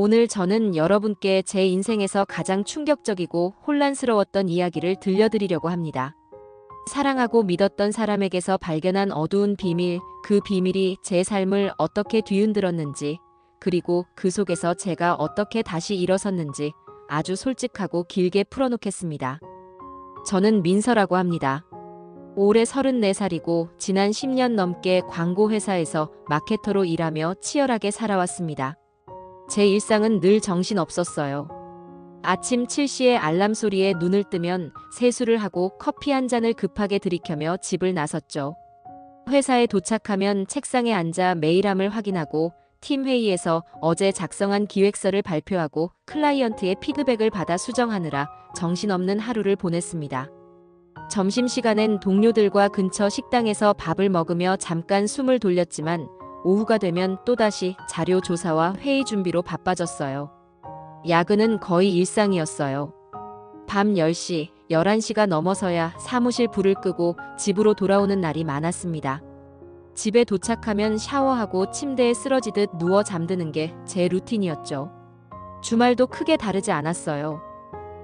오늘 저는 여러분께 제 인생에서 가장 충격적이고 혼란스러웠던 이야기를 들려드리려고 합니다. 사랑하고 믿었던 사람에게서 발견한 어두운 비밀, 그 비밀이 제 삶을 어떻게 뒤흔들었는지, 그리고 그 속에서 제가 어떻게 다시 일어섰는지 아주 솔직하고 길게 풀어놓겠습니다. 저는 민서라고 합니다. 올해 34살이고 지난 10년 넘게 광고회사에서 마케터로 일하며 치열하게 살아왔습니다. 제 일상은 늘 정신없었어요. 아침 7시에 알람 소리에 눈을 뜨면 세수를 하고 커피 한 잔을 급하게 들이켜며 집을 나섰죠. 회사에 도착하면 책상에 앉아 메일함을 확인하고 팀 회의에서 어제 작성한 기획서를 발표하고 클라이언트의 피드백을 받아 수정하느라 정신없는 하루를 보냈습니다. 점심시간엔 동료들과 근처 식당에서 밥을 먹으며 잠깐 숨을 돌렸지만 오후가 되면 또다시 자료 조사와 회의 준비로 바빠졌어요. 야근은 거의 일상이었어요. 밤 10시, 11시가 넘어서야 사무실 불을 끄고 집으로 돌아오는 날이 많았습니다. 집에 도착하면 샤워하고 침대에 쓰러지듯 누워 잠드는 게 제 루틴이었죠. 주말도 크게 다르지 않았어요.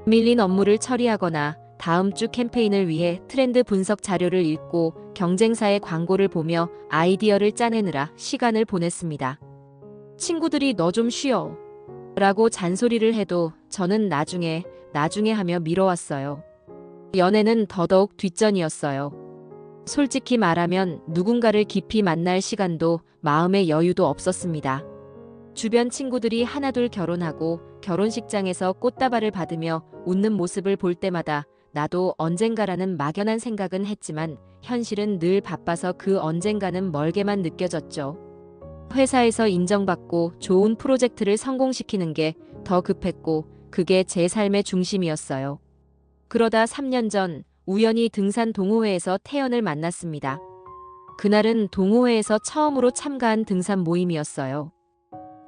밀린 업무를 처리하거나 다음 주 캠페인을 위해 트렌드 분석 자료를 읽고 경쟁사의 광고를 보며 아이디어를 짜내느라 시간을 보냈습니다. 친구들이 너 좀 쉬어 라고 잔소리를 해도 저는 나중에 하며 미뤄왔어요. 연애는 더더욱 뒷전이었어요. 솔직히 말하면 누군가를 깊이 만날 시간도 마음의 여유도 없었습니다. 주변 친구들이 하나둘 결혼하고 결혼식장에서 꽃다발을 받으며 웃는 모습을 볼 때마다 나도 언젠가라는 막연한 생각은 했지만 현실은 늘 바빠서 그 언젠가는 멀게만 느껴졌죠. 회사에서 인정받고 좋은 프로젝트를 성공시키는 게 더 급했고 그게 제 삶의 중심이었어요. 그러다 3년 전 우연히 등산 동호회에서 태연을 만났습니다. 그날은 동호회에서 처음으로 참가한 등산 모임이었어요.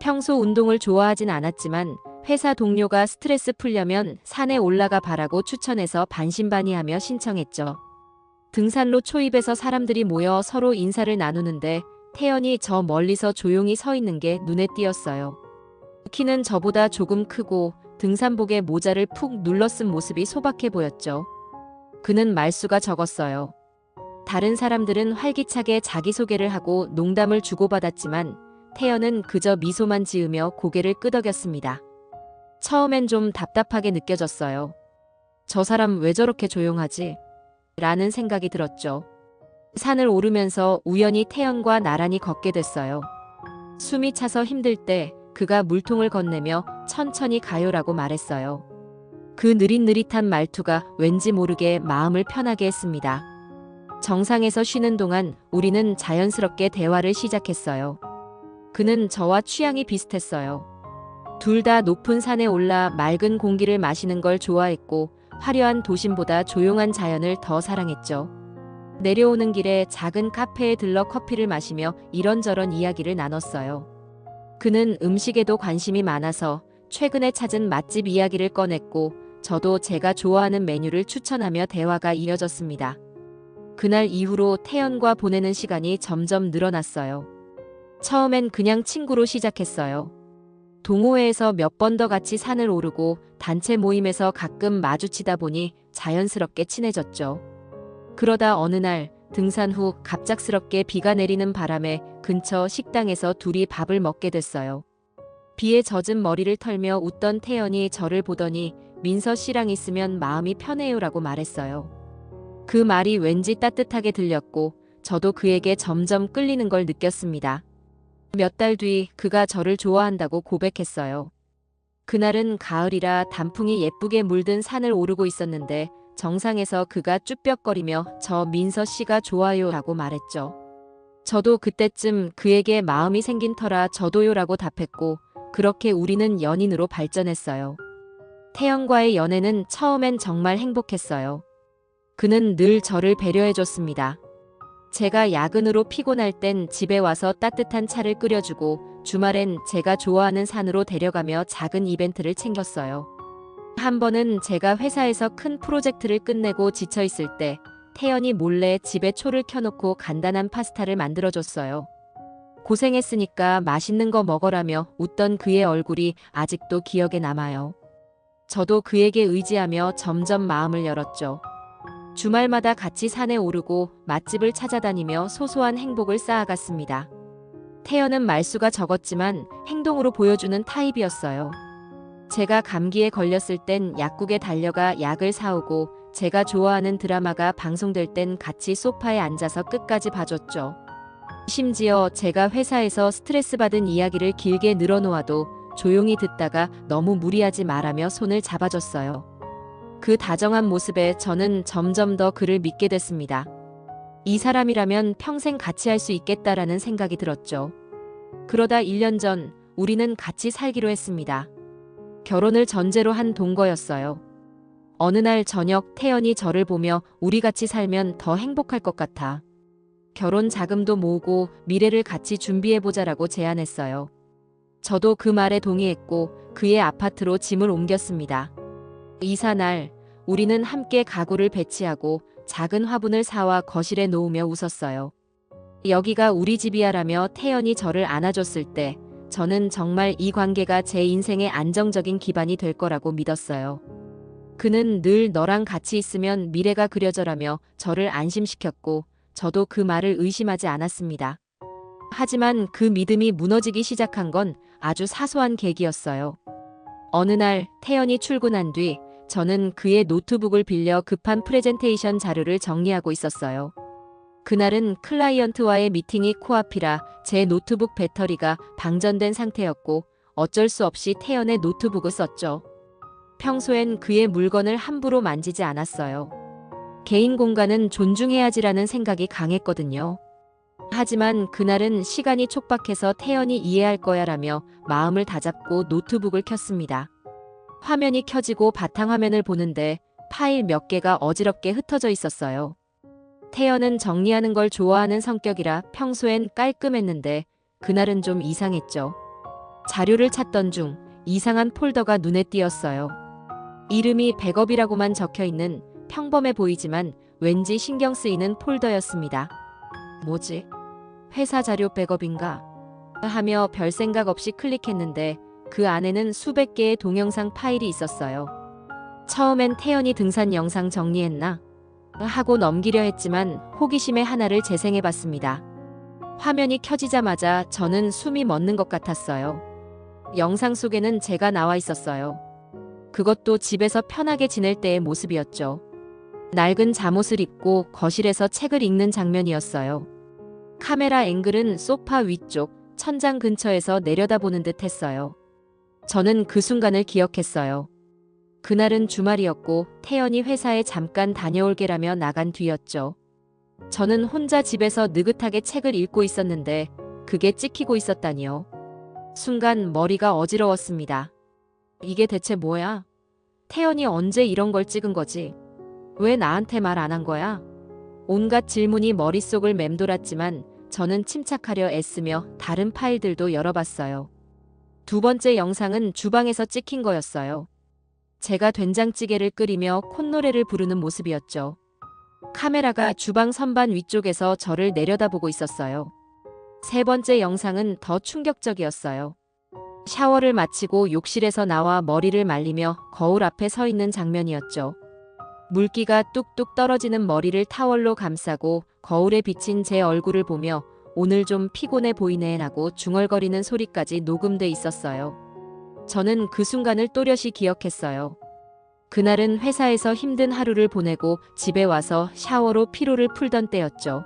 평소 운동을 좋아하진 않았지만 회사 동료가 스트레스 풀려면 산에 올라가 봐라고 추천해서 반신반의하며 신청했죠. 등산로 초입에서 사람들이 모여 서로 인사를 나누는데 태연이 저 멀리서 조용히 서 있는 게 눈에 띄었어요. 키는 저보다 조금 크고 등산복에 모자를 푹 눌러 쓴 모습이 소박해 보였죠. 그는 말수가 적었어요. 다른 사람들은 활기차게 자기소개를 하고 농담을 주고받았지만 태연은 그저 미소만 지으며 고개를 끄덕였습니다. 처음엔 좀 답답하게 느껴졌어요. 저 사람 왜 저렇게 조용하지? 라는 생각이 들었죠. 산을 오르면서 우연히 태연과 나란히 걷게 됐어요. 숨이 차서 힘들 때 그가 물통을 건네며 천천히 가요라고 말했어요. 그 느릿느릿한 말투가 왠지 모르게 마음을 편하게 했습니다. 정상에서 쉬는 동안 우리는 자연스럽게 대화를 시작했어요. 그는 저와 취향이 비슷했어요. 둘 다 높은 산에 올라 맑은 공기를 마시는 걸 좋아했고 화려한 도심보다 조용한 자연을 더 사랑했죠. 내려오는 길에 작은 카페에 들러 커피를 마시며 이런저런 이야기를 나눴어요. 그는 음식에도 관심이 많아서 최근에 찾은 맛집 이야기를 꺼냈고 저도 제가 좋아하는 메뉴를 추천하며 대화가 이어졌습니다. 그날 이후로 태연과 보내는 시간이 점점 늘어났어요. 처음엔 그냥 친구로 시작했어요. 동호회에서 몇 번 더 같이 산을 오르고 단체 모임에서 가끔 마주치다 보니 자연스럽게 친해졌죠. 그러다 어느 날 등산 후 갑작스럽게 비가 내리는 바람에 근처 식당에서 둘이 밥을 먹게 됐어요. 비에 젖은 머리를 털며 웃던 태연이 저를 보더니 민서 씨랑 있으면 마음이 편해요라고 말했어요. 그 말이 왠지 따뜻하게 들렸고 저도 그에게 점점 끌리는 걸 느꼈습니다. 몇 달 뒤 그가 저를 좋아한다고 고백했어요. 그날은 가을이라 단풍이 예쁘게 물든 산을 오르고 있었는데 정상에서 그가 쭈뼛거리며 저 민서 씨가 좋아요 라고 말했죠. 저도 그때쯤 그에게 마음이 생긴 터라 저도요 라고 답했고 그렇게 우리는 연인으로 발전했어요. 태연과의 연애는 처음엔 정말 행복했어요. 그는 늘 저를 배려해줬습니다. 제가 야근으로 피곤할 땐 집에 와서 따뜻한 차를 끓여주고 주말엔 제가 좋아하는 산으로 데려가며 작은 이벤트를 챙겼어요. 한 번은 제가 회사에서 큰 프로젝트를 끝내고 지쳐있을 때 태연이 몰래 집에 초를 켜놓고 간단한 파스타를 만들어줬어요. 고생했으니까 맛있는 거 먹어라며 웃던 그의 얼굴이 아직도 기억에 남아요. 저도 그에게 의지하며 점점 마음을 열었죠. 주말마다 같이 산에 오르고 맛집을 찾아다니며 소소한 행복을 쌓아갔습니다. 태연은 말수가 적었지만 행동으로 보여주는 타입이었어요. 제가 감기에 걸렸을 땐 약국에 달려가 약을 사오고 제가 좋아하는 드라마가 방송될 땐 같이 소파에 앉아서 끝까지 봐줬죠. 심지어 제가 회사에서 스트레스 받은 이야기를 길게 늘어놓아도 조용히 듣다가 너무 무리하지 말라며 손을 잡아줬어요. 그 다정한 모습에 저는 점점 더 그를 믿게 됐습니다. 이 사람이라면 평생 같이 할 수 있겠다라는 생각이 들었죠. 그러다 1년 전 우리는 같이 살기로 했습니다. 결혼을 전제로 한 동거였어요. 어느 날 저녁 태연이 저를 보며 우리 같이 살면 더 행복할 것 같아. 결혼 자금도 모으고 미래를 같이 준비해보자라고 제안했어요. 저도 그 말에 동의했고 그의 아파트로 짐을 옮겼습니다. 이사 날 우리는 함께 가구를 배치하고 작은 화분을 사와 거실에 놓으며 웃었어요. 여기가 우리 집이야라며 태연이 저를 안아줬을 때 저는 정말 이 관계가 제 인생의 안정적인 기반이 될 거라고 믿었어요. 그는 늘 너랑 같이 있으면 미래가 그려져라며 저를 안심시켰고 저도 그 말을 의심하지 않았습니다. 하지만 그 믿음이 무너지기 시작한 건 아주 사소한 계기였어요. 어느 날 태연이 출근한 뒤 저는 그의 노트북을 빌려 급한 프레젠테이션 자료를 정리하고 있었어요. 그날은 클라이언트와의 미팅이 코앞이라 제 노트북 배터리가 방전된 상태였고 어쩔 수 없이 태연의 노트북을 썼죠. 평소엔 그의 물건을 함부로 만지지 않았어요. 개인 공간은 존중해야지라는 생각이 강했거든요. 하지만 그날은 시간이 촉박해서 태연이 이해할 거야라며 마음을 다잡고 노트북을 켰습니다. 화면이 켜지고 바탕화면을 보는데 파일 몇 개가 어지럽게 흩어져 있었어요. 태연은 정리하는 걸 좋아하는 성격이라 평소엔 깔끔했는데 그날은 좀 이상했죠. 자료를 찾던 중 이상한 폴더가 눈에 띄었어요. 이름이 백업이라고만 적혀있는 평범해 보이지만 왠지 신경 쓰이는 폴더였습니다. 뭐지? 회사 자료 백업인가? 하며 별 생각 없이 클릭했는데 그 안에는 수백 개의 동영상 파일이 있었어요. 처음엔 태연이 등산 영상 정리했나? 하고 넘기려 했지만 호기심에 하나를 재생해봤습니다. 화면이 켜지자마자 저는 숨이 멎는 것 같았어요. 영상 속에는 제가 나와 있었어요. 그것도 집에서 편하게 지낼 때의 모습이었죠. 낡은 잠옷을 입고 거실에서 책을 읽는 장면이었어요. 카메라 앵글은 소파 위쪽, 천장 근처에서 내려다보는 듯 했어요. 저는 그 순간을 기억했어요. 그날은 주말이었고 태연이 회사에 잠깐 다녀올게라며 나간 뒤였죠. 저는 혼자 집에서 느긋하게 책을 읽고 있었는데 그게 찍히고 있었다니요. 순간 머리가 어지러웠습니다. 이게 대체 뭐야? 태연이 언제 이런 걸 찍은 거지? 왜 나한테 말 안 한 거야? 온갖 질문이 머릿속을 맴돌았지만 저는 침착하려 애쓰며 다른 파일들도 열어봤어요. 두 번째 영상은 주방에서 찍힌 거였어요. 제가 된장찌개를 끓이며 콧노래를 부르는 모습이었죠. 카메라가 주방 선반 위쪽에서 저를 내려다보고 있었어요. 세 번째 영상은 더 충격적이었어요. 샤워를 마치고 욕실에서 나와 머리를 말리며 거울 앞에 서 있는 장면이었죠. 물기가 뚝뚝 떨어지는 머리를 타월로 감싸고 거울에 비친 제 얼굴을 보며 오늘 좀 피곤해 보이네 라고 중얼거리는 소리까지 녹음돼 있었어요. 저는 그 순간을 또렷이 기억했어요. 그날은 회사에서 힘든 하루를 보내고 집에 와서 샤워로 피로를 풀던 때였죠.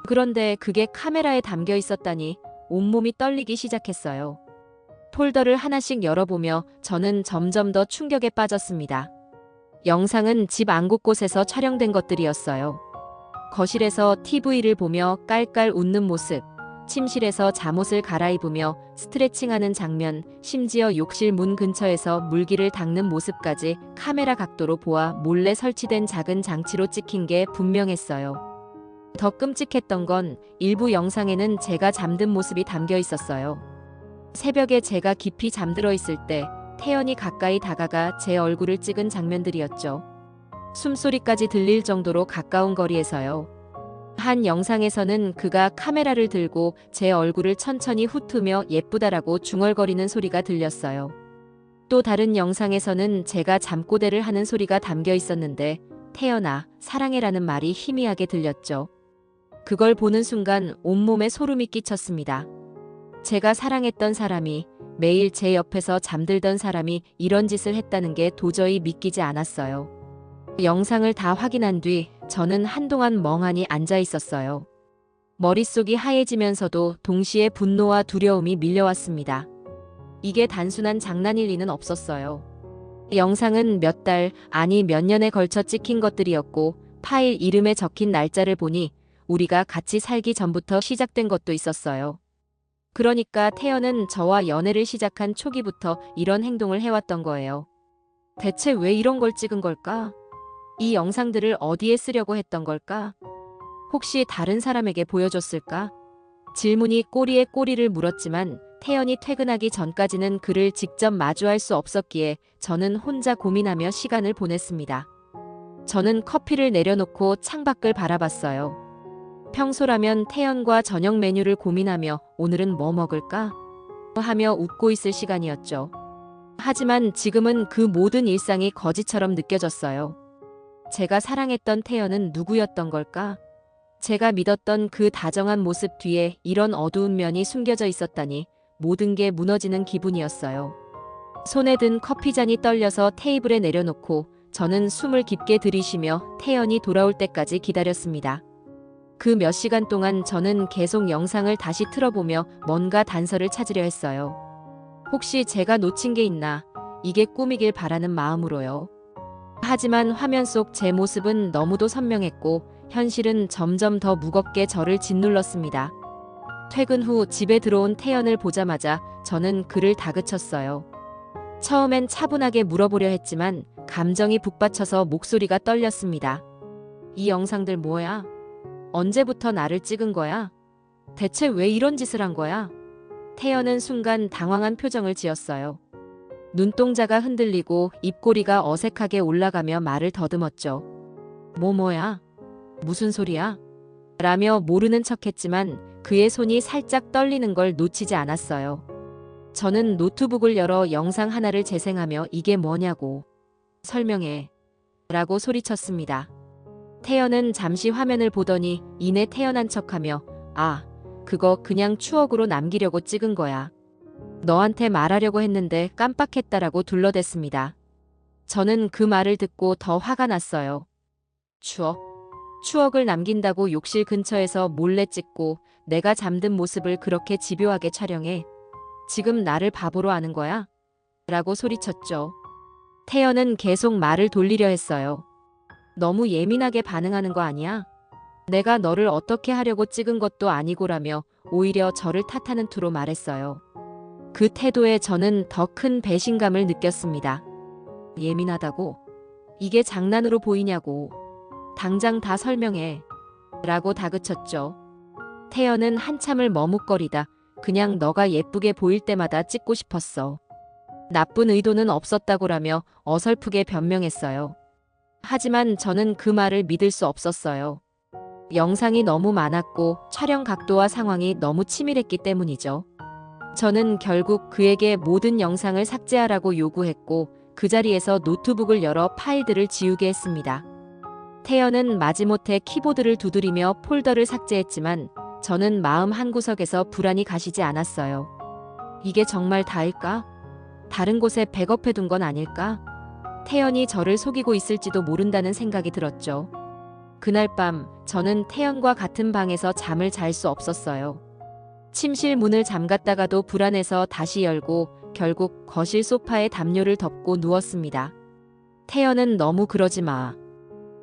그런데 그게 카메라에 담겨 있었다니 온몸이 떨리기 시작했어요. 폴더를 하나씩 열어보며 저는 점점 더 충격에 빠졌습니다. 영상은 집 안 곳곳에서 촬영된 것들이었어요. 거실에서 TV를 보며 깔깔 웃는 모습, 침실에서 잠옷을 갈아입으며 스트레칭하는 장면, 심지어 욕실 문 근처에서 물기를 닦는 모습까지 카메라 각도로 보아 몰래 설치된 작은 장치로 찍힌 게 분명했어요. 더 끔찍했던 건 일부 영상에는 제가 잠든 모습이 담겨 있었어요. 새벽에 제가 깊이 잠들어 있을 때 태연이 가까이 다가가 제 얼굴을 찍은 장면들이었죠. 숨소리까지 들릴 정도로 가까운 거리에서요. 한 영상에서는 그가 카메라를 들고 제 얼굴을 천천히 훑으며 예쁘다라고 중얼거리는 소리가 들렸어요. 또 다른 영상에서는 제가 잠꼬대를 하는 소리가 담겨 있었는데 태연아, 사랑해라는 말이 희미하게 들렸죠. 그걸 보는 순간 온몸에 소름이 끼쳤습니다. 제가 사랑했던 사람이, 매일 제 옆에서 잠들던 사람이 이런 짓을 했다는 게 도저히 믿기지 않았어요. 영상을 다 확인한 뒤 저는 한동안 멍하니 앉아 있었어요. 머릿속이 하얘지면서도 동시에 분노와 두려움이 밀려왔습니다. 이게 단순한 장난일 리는 없었어요. 영상은 몇 달, 아니 몇 년에 걸쳐 찍힌 것들이었고 파일 이름에 적힌 날짜를 보니 우리가 같이 살기 전부터 시작된 것도 있었어요. 그러니까 태연은 저와 연애를 시작한 초기부터 이런 행동을 해왔던 거예요. 대체 왜 이런 걸 찍은 걸까? 이 영상들을 어디에 쓰려고 했던 걸까? 혹시 다른 사람에게 보여줬을까? 질문이 꼬리에 꼬리를 물었지만 태연이 퇴근하기 전까지는 그를 직접 마주할 수 없었기에 저는 혼자 고민하며 시간을 보냈습니다. 저는 커피를 내려놓고 창밖을 바라봤어요. 평소라면 태연과 저녁 메뉴를 고민하며 오늘은 뭐 먹을까? 하며 웃고 있을 시간이었죠. 하지만 지금은 그 모든 일상이 거짓처럼 느껴졌어요. 제가 사랑했던 태연은 누구였던 걸까? 제가 믿었던 그 다정한 모습 뒤에 이런 어두운 면이 숨겨져 있었다니 모든 게 무너지는 기분이었어요. 손에 든 커피잔이 떨려서 테이블에 내려놓고 저는 숨을 깊게 들이쉬며 태연이 돌아올 때까지 기다렸습니다. 그 몇 시간 동안 저는 계속 영상을 다시 틀어보며 뭔가 단서를 찾으려 했어요. 혹시 제가 놓친 게 있나? 이게 꿈이길 바라는 마음으로요. 하지만 화면 속 제 모습은 너무도 선명했고 현실은 점점 더 무겁게 저를 짓눌렀습니다. 퇴근 후 집에 들어온 태연을 보자마자 저는 그를 다그쳤어요. 처음엔 차분하게 물어보려 했지만 감정이 북받쳐서 목소리가 떨렸습니다. 이 영상들 뭐야? 언제부터 나를 찍은 거야? 대체 왜 이런 짓을 한 거야? 태연은 순간 당황한 표정을 지었어요. 눈동자가 흔들리고 입꼬리가 어색하게 올라가며 말을 더듬었죠. 뭐야? 무슨 소리야? 라며 모르는 척했지만 그의 손이 살짝 떨리는 걸 놓치지 않았어요. 저는 노트북을 열어 영상 하나를 재생하며 이게 뭐냐고. 설명해. 라고 소리쳤습니다. 태연은 잠시 화면을 보더니 이내 태연한 척하며 아, 그거 그냥 추억으로 남기려고 찍은 거야. 너한테 말하려고 했는데 깜빡했다라고 둘러댔습니다. 저는 그 말을 듣고 더 화가 났어요. 추억을 남긴다고 욕실 근처에서 몰래 찍고 내가 잠든 모습을 그렇게 집요하게 촬영해. 지금 나를 바보로 아는 거야? 라고 소리쳤죠. 태연은 계속 말을 돌리려 했어요. 너무 예민하게 반응하는 거 아니야? 내가 너를 어떻게 하려고 찍은 것도 아니고라며 오히려 저를 탓하는 투로 말했어요. 그 태도에 저는 더 큰 배신감을 느꼈습니다. 예민하다고? 이게 장난으로 보이냐고. 당장 다 설명해. 라고 다그쳤죠. 태연은 한참을 머뭇거리다 그냥 너가 예쁘게 보일 때마다 찍고 싶었어. 나쁜 의도는 없었다고라며 어설프게 변명했어요. 하지만 저는 그 말을 믿을 수 없었어요. 영상이 너무 많았고 촬영 각도와 상황이 너무 치밀했기 때문이죠. 저는 결국 그에게 모든 영상을 삭제하라고 요구했고 그 자리에서 노트북을 열어 파일들을 지우게 했습니다. 태연은 마지못해 키보드를 두드리며 폴더를 삭제했지만 저는 마음 한구석에서 불안이 가시지 않았어요. 이게 정말 다일까? 다른 곳에 백업해둔 건 아닐까? 태연이 저를 속이고 있을지도 모른다는 생각이 들었죠. 그날 밤 저는 태연과 같은 방에서 잠을 잘 수 없었어요. 침실 문을 잠갔다가도 불안해서 다시 열고 결국 거실 소파에 담요를 덮고 누웠습니다. 태연은 너무 그러지 마.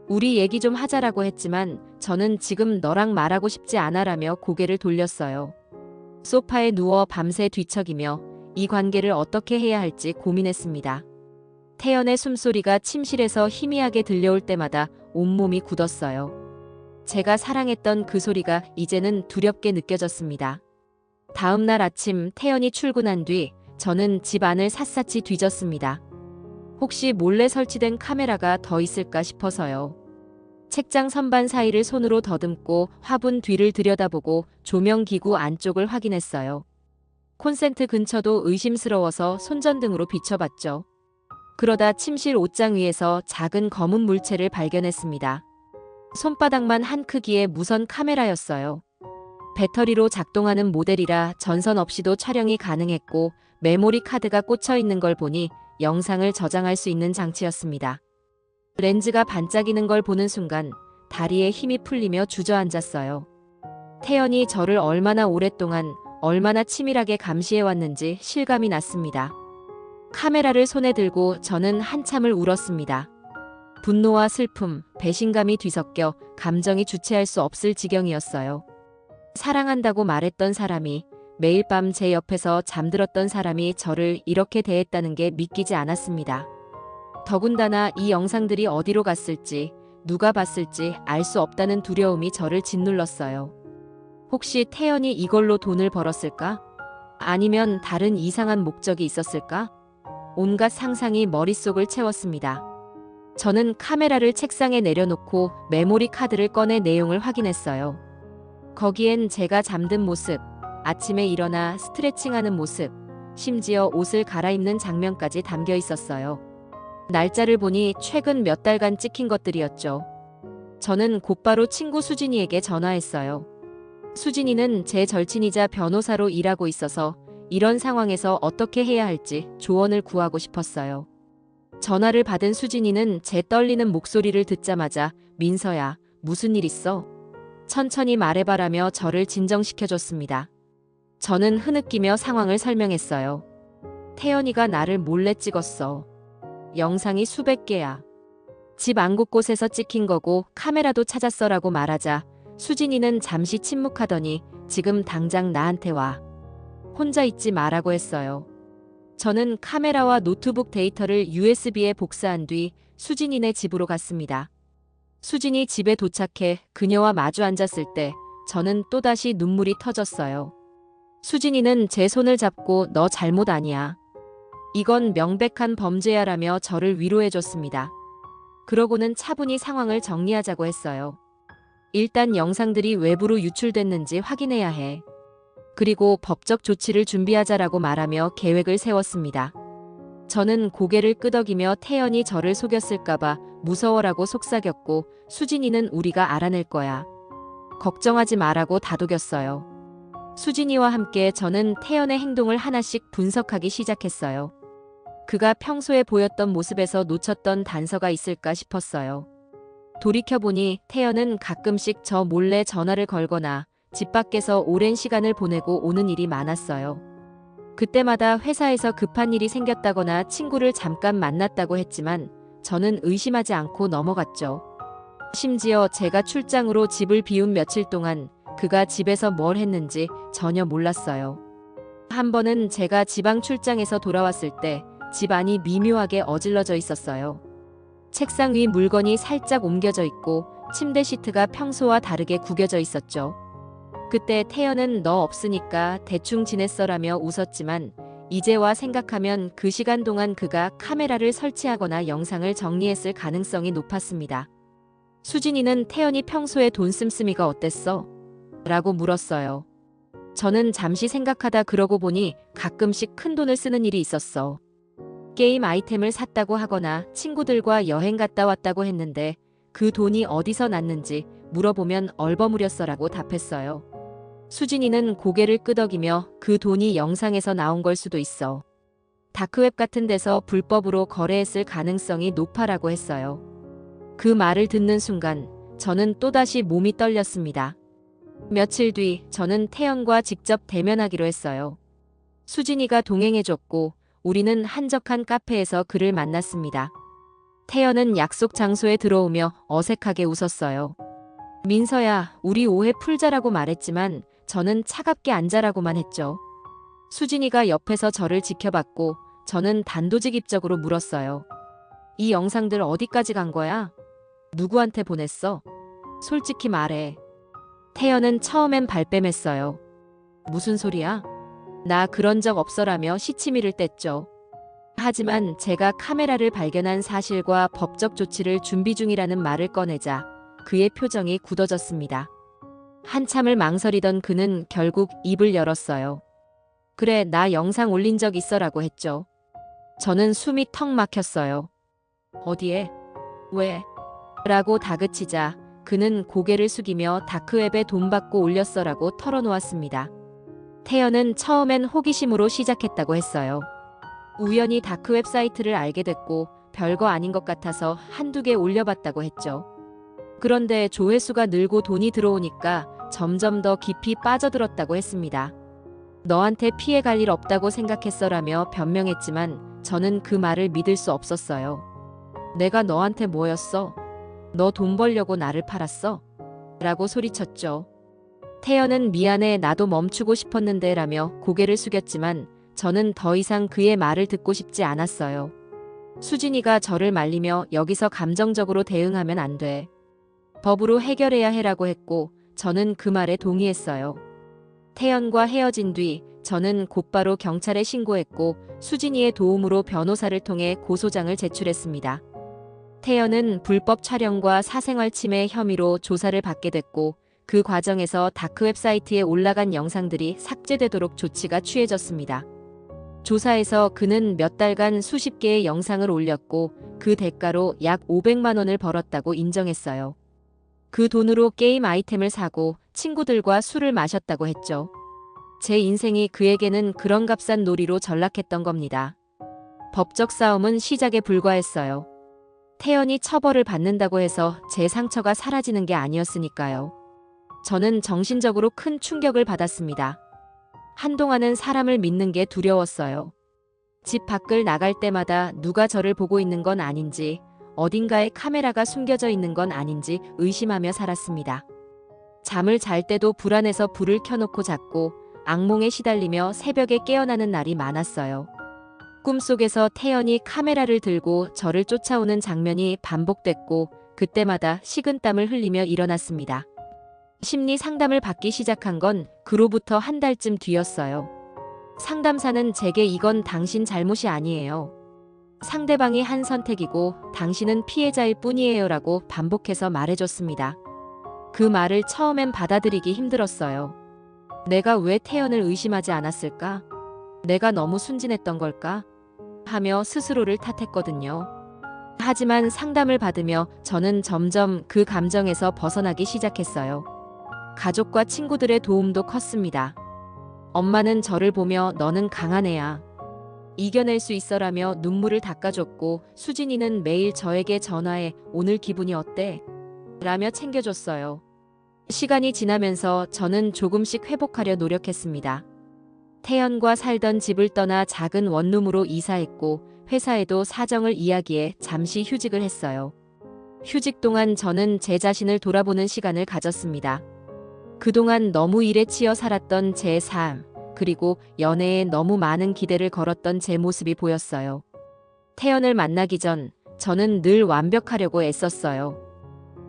우리 얘기 좀 하자라고 했지만 저는 지금 너랑 말하고 싶지 않아라며 고개를 돌렸어요. 소파에 누워 밤새 뒤척이며 이 관계를 어떻게 해야 할지 고민했습니다. 태연의 숨소리가 침실에서 희미하게 들려올 때마다 온몸이 굳었어요. 제가 사랑했던 그 소리가 이제는 두렵게 느껴졌습니다. 다음 날 아침 태연이 출근한 뒤 저는 집 안을 샅샅이 뒤졌습니다. 혹시 몰래 설치된 카메라가 더 있을까 싶어서요. 책장 선반 사이를 손으로 더듬고 화분 뒤를 들여다보고 조명기구 안쪽을 확인했어요. 콘센트 근처도 의심스러워서 손전등으로 비춰봤죠. 그러다 침실 옷장 위에서 작은 검은 물체를 발견했습니다. 손바닥만 한 크기의 무선 카메라였어요. 배터리로 작동하는 모델이라 전선 없이도 촬영이 가능했고 메모리 카드가 꽂혀 있는 걸 보니 영상을 저장할 수 있는 장치였습니다. 렌즈가 반짝이는 걸 보는 순간 다리에 힘이 풀리며 주저앉았어요. 태연이 저를 얼마나 오랫동안 얼마나 치밀하게 감시해왔는지 실감이 났습니다. 카메라를 손에 들고 저는 한참을 울었습니다. 분노와 슬픔, 배신감이 뒤섞여 감정이 주체할 수 없을 지경이었어요. 사랑한다고 말했던 사람이, 매일 밤 제 옆에서 잠들었던 사람이 저를 이렇게 대했다는 게 믿기지 않았습니다. 더군다나 이 영상들이 어디로 갔을지, 누가 봤을지 알 수 없다는 두려움이 저를 짓눌렀어요. 혹시 태연이 이걸로 돈을 벌었을까? 아니면 다른 이상한 목적이 있었을까? 온갖 상상이 머릿속을 채웠습니다. 저는 카메라를 책상에 내려놓고 메모리 카드를 꺼내 내용을 확인했어요. 거기엔 제가 잠든 모습, 아침에 일어나 스트레칭하는 모습, 심지어 옷을 갈아입는 장면까지 담겨 있었어요. 날짜를 보니 최근 몇 달간 찍힌 것들이었죠. 저는 곧바로 친구 수진이에게 전화했어요. 수진이는 제 절친이자 변호사로 일하고 있어서 이런 상황에서 어떻게 해야 할지 조언을 구하고 싶었어요. 전화를 받은 수진이는 제 떨리는 목소리를 듣자마자 민서야, 무슨 일 있어? 천천히 말해봐라며 저를 진정시켜줬습니다. 저는 흐느끼며 상황을 설명했어요. 태연이가 나를 몰래 찍었어. 영상이 수백 개야. 집 안 곳곳에서 찍힌 거고 카메라도 찾았어라고 말하자 수진이는 잠시 침묵하더니 지금 당장 나한테 와. 혼자 있지 마라고 했어요. 저는 카메라와 노트북 데이터를 USB에 복사한 뒤 수진이네 집으로 갔습니다. 수진이 집에 도착해 그녀와 마주 앉았을 때 저는 또다시 눈물이 터졌어요. 수진이는 제 손을 잡고 너 잘못 아니야. 이건 명백한 범죄야라며 저를 위로해줬습니다. 그러고는 차분히 상황을 정리하자고 했어요. 일단 영상들이 외부로 유출됐는지 확인해야 해. 그리고 법적 조치를 준비하자라고 말하며 계획을 세웠습니다. 저는 고개를 끄덕이며 태연이 저를 속였을까봐 무서워라고 속삭였고 수진이는 우리가 알아낼 거야. 걱정하지 마라고 다독였어요. 수진이와 함께 저는 태연의 행동을 하나씩 분석하기 시작했어요. 그가 평소에 보였던 모습에서 놓쳤던 단서가 있을까 싶었어요. 돌이켜보니 태연은 가끔씩 저 몰래 전화를 걸거나 집 밖에서 오랜 시간을 보내고 오는 일이 많았어요. 그때마다 회사에서 급한 일이 생겼다거나 친구를 잠깐 만났다고 했지만 저는 의심하지 않고 넘어갔죠. 심지어 제가 출장으로 집을 비운 며칠 동안 그가 집에서 뭘 했는지 전혀 몰랐어요. 한 번은 제가 지방 출장에서 돌아왔을 때 집 안이 미묘하게 어질러져 있었어요. 책상 위 물건이 살짝 옮겨져 있고 침대 시트가 평소와 다르게 구겨져 있었죠. 그때 태연은 너 없으니까 대충 지냈어라며 웃었지만 이제와 생각하면 그 시간 동안 그가 카메라를 설치하거나 영상을 정리했을 가능성이 높았습니다. 수진이는 태연이 평소에 돈 씀씀이가 어땠어? 라고 물었어요. 저는 잠시 생각하다 그러고 보니 가끔씩 큰 돈을 쓰는 일이 있었어. 게임 아이템을 샀다고 하거나 친구들과 여행 갔다 왔다고 했는데 그 돈이 어디서 났는지 물어보면 얼버무렸어라고 답했어요. 수진이는 고개를 끄덕이며 그 돈이 영상에서 나온 걸 수도 있어. 다크웹 같은 데서 불법으로 거래했을 가능성이 높아라고 했어요. 그 말을 듣는 순간 저는 또다시 몸이 떨렸습니다. 며칠 뒤 저는 태연과 직접 대면하기로 했어요. 수진이가 동행해줬고 우리는 한적한 카페에서 그를 만났습니다. 태연은 약속 장소에 들어오며 어색하게 웃었어요. 민서야, 우리 오해 풀자라고 말했지만 저는 차갑게 앉아라고만 했죠. 수진이가 옆에서 저를 지켜봤고 저는 단도직입적으로 물었어요. 이 영상들 어디까지 간 거야? 누구한테 보냈어? 솔직히 말해. 태연은 처음엔 발뺌했어요. 무슨 소리야? 나 그런 적 없어라며 시치미를 뗐죠. 하지만 제가 카메라를 발견한 사실과 법적 조치를 준비 중이라는 말을 꺼내자 그의 표정이 굳어졌습니다. 한참을 망설이던 그는 결국 입을 열었어요. 그래, 나 영상 올린 적 있어라고 했죠. 저는 숨이 턱 막혔어요. 어디에? 왜? 라고 다그치자 그는 고개를 숙이며 다크웹에 돈 받고 올렸어라고 털어놓았습니다. 태연은 처음엔 호기심으로 시작했다고 했어요. 우연히 다크웹 사이트를 알게 됐고 별거 아닌 것 같아서 한두 개 올려봤다고 했죠. 그런데 조회수가 늘고 돈이 들어오니까 점점 더 깊이 빠져들었다고 했습니다. 너한테 피해갈 일 없다고 생각했어라며 변명했지만 저는 그 말을 믿을 수 없었어요. 내가 너한테 뭐였어? 너 돈 벌려고 나를 팔았어? 라고 소리쳤죠. 태연은 미안해, 나도 멈추고 싶었는데 라며 고개를 숙였지만 저는 더 이상 그의 말을 듣고 싶지 않았어요. 수진이가 저를 말리며 여기서 감정적으로 대응하면 안 돼. 법으로 해결해야 해라고 했고 저는 그 말에 동의했어요. 태연과 헤어진 뒤 저는 곧바로 경찰에 신고했고 수진이의 도움으로 변호사를 통해 고소장을 제출했습니다. 태연은 불법 촬영과 사생활 침해 혐의로 조사를 받게 됐고 그 과정에서 다크웹 사이트에 올라간 영상들이 삭제되도록 조치가 취해졌습니다. 조사에서 그는 몇 달간 수십 개의 영상을 올렸고 그 대가로 약 500만 원을 벌었다고 인정했어요. 그 돈으로 게임 아이템을 사고 친구들과 술을 마셨다고 했죠. 제 인생이 그에게는 그런 값싼 놀이로 전락했던 겁니다. 법적 싸움은 시작에 불과했어요. 태연이 처벌을 받는다고 해서 제 상처가 사라지는 게 아니었으니까요. 저는 정신적으로 큰 충격을 받았습니다. 한동안은 사람을 믿는 게 두려웠어요. 집 밖을 나갈 때마다 누가 저를 보고 있는 건 아닌지, 어딘가에 카메라가 숨겨져 있는 건 아닌지 의심하며 살았습니다. 잠을 잘 때도 불안해서 불을 켜놓고 잤고 악몽에 시달리며 새벽에 깨어나는 날이 많았어요. 꿈속에서 태연이 카메라를 들고 저를 쫓아오는 장면이 반복됐고 그때마다 식은땀을 흘리며 일어났습니다. 심리 상담을 받기 시작한 건 그로부터 한 달쯤 뒤였어요. 상담사는 제게 이건 당신 잘못이 아니에요. 상대방이 한 선택이고 당신은 피해자일 뿐이에요 라고 반복해서 말해줬습니다. 그 말을 처음엔 받아들이기 힘들었어요. 내가 왜 태연을 의심하지 않았을까? 내가 너무 순진했던 걸까? 하며 스스로를 탓했거든요. 하지만 상담을 받으며 저는 점점 그 감정에서 벗어나기 시작했어요. 가족과 친구들의 도움도 컸습니다. 엄마는 저를 보며 너는 강한 애야. 이겨낼 수 있어라며 눈물을 닦아줬고 수진이는 매일 저에게 전화해 오늘 기분이 어때? 라며 챙겨줬어요. 시간이 지나면서 저는 조금씩 회복하려 노력했습니다. 태연과 살던 집을 떠나 작은 원룸으로 이사했고 회사에도 사정을 이야기해 잠시 휴직을 했어요. 휴직 동안 저는 제 자신을 돌아보는 시간을 가졌습니다. 그동안 너무 일에 치여 살았던 제 삶, 그리고 연애에 너무 많은 기대를 걸었던 제 모습이 보였어요. 태연을 만나기 전 저는 늘 완벽하려고 애썼어요.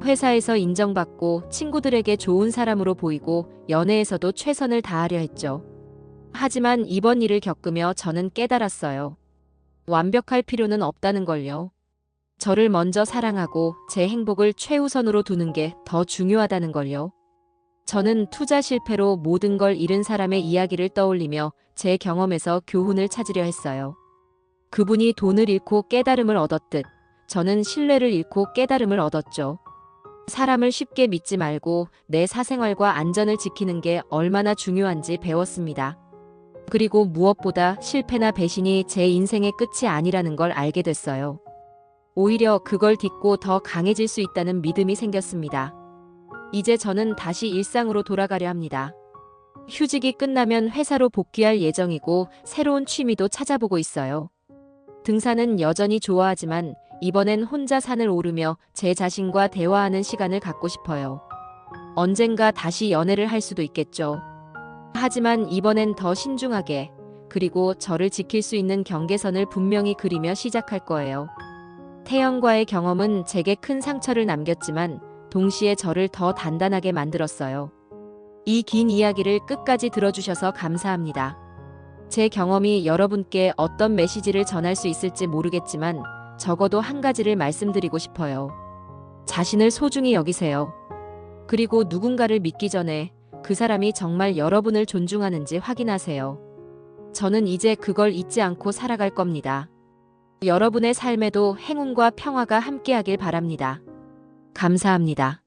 회사에서 인정받고 친구들에게 좋은 사람으로 보이고 연애에서도 최선을 다하려 했죠. 하지만 이번 일을 겪으며 저는 깨달았어요. 완벽할 필요는 없다는 걸요. 저를 먼저 사랑하고 제 행복을 최우선으로 두는 게 더 중요하다는 걸요. 저는 투자 실패로 모든 걸 잃은 사람의 이야기를 떠올리며 제 경험에서 교훈을 찾으려 했어요. 그분이 돈을 잃고 깨달음을 얻었듯 저는 신뢰를 잃고 깨달음을 얻었죠. 사람을 쉽게 믿지 말고 내 사생활과 안전을 지키는 게 얼마나 중요한지 배웠습니다. 그리고 무엇보다 실패나 배신이 제 인생의 끝이 아니라는 걸 알게 됐어요. 오히려 그걸 딛고 더 강해질 수 있다는 믿음이 생겼습니다. 이제 저는 다시 일상으로 돌아가려 합니다. 휴직이 끝나면 회사로 복귀할 예정이고 새로운 취미도 찾아보고 있어요. 등산은 여전히 좋아하지만 이번엔 혼자 산을 오르며 제 자신과 대화하는 시간을 갖고 싶어요. 언젠가 다시 연애를 할 수도 있겠죠. 하지만 이번엔 더 신중하게, 그리고 저를 지킬 수 있는 경계선을 분명히 그리며 시작할 거예요. 태연과의 경험은 제게 큰 상처를 남겼지만 동시에 저를 더 단단하게 만들었어요. 이 긴 이야기를 끝까지 들어주셔서 감사합니다. 제 경험이 여러분께 어떤 메시지를 전할 수 있을지 모르겠지만 적어도 한 가지를 말씀드리고 싶어요. 자신을 소중히 여기세요. 그리고 누군가를 믿기 전에 그 사람이 정말 여러분을 존중하는지 확인하세요. 저는 이제 그걸 잊지 않고 살아갈 겁니다. 여러분의 삶에도 행운과 평화가 함께하길 바랍니다. 감사합니다.